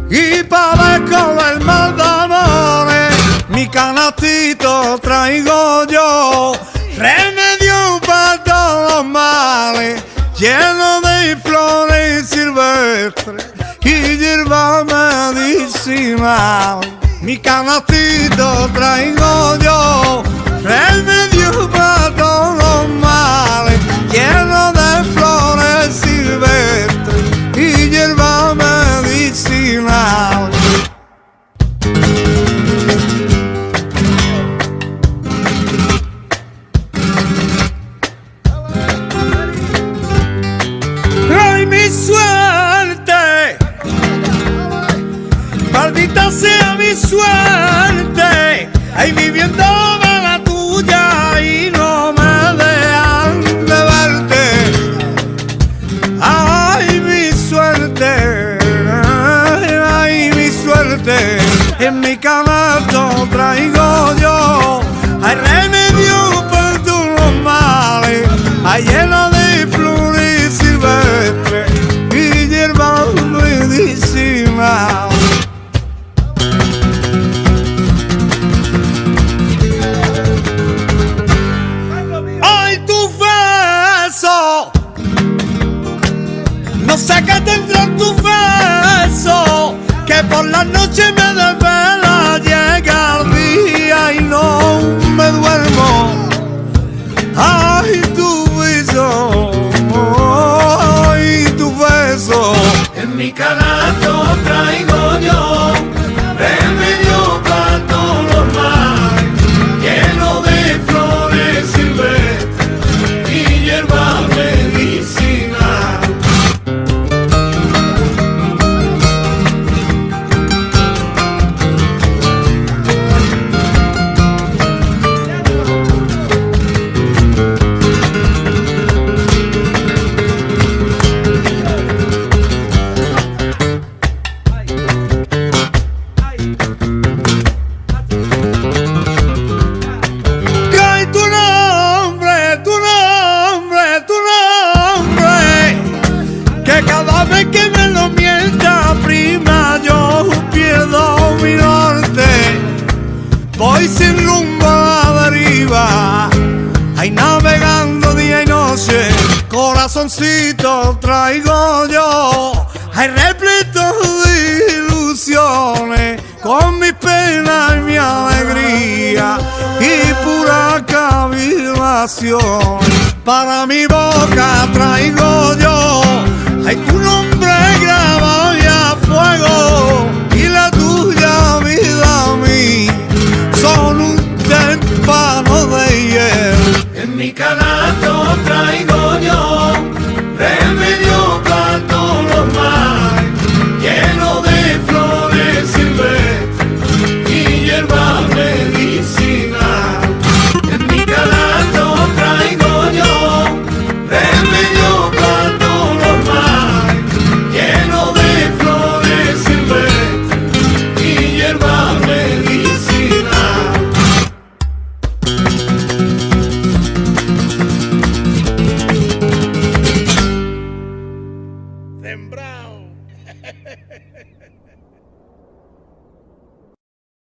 y padezco del mal de amores. Mi canastito traigo yo, remedio para todos los males, lleno de flores silvestres y hierba medicinal. Mi canastito traigo yo, remedio para todos los males, lleno de flores silvestres y hierba medicinal. ¡Ay, mi suerte! ¡Maldita sea mi suerte! ¡Ay, viviendo de la tuya y no me dejan de verte! ¡Ay, mi suerte! ¡Ay, mi suerte! En mi canasto traigo yo, hay remedio para todos los males, hay lleno de flores silvestres y hierba medicinal. ¡Ay, tu beso! No sé qué tendrá tu beso, que por la noche me desvela, llega el día y no me duermo. ¡Ay, tu beso! ¡Ay, tu beso! En mi canasto traigo yo, remedio para todos los males, lleno de flores silvestres y hierba medicinal. ¡Ay, tu nombre, tu nombre, tu nombre! Que cada vez que me lo mienta, prima, yo pierdo mi norte. Voy sin rumbo a la deriva, ay, navegando día y noche. Corazoncito traigo yo, ay, repleto de ilusiones, con mi pena y mi alegría y pura cavilación. Para mi boca traigo yo, ay, tu nombre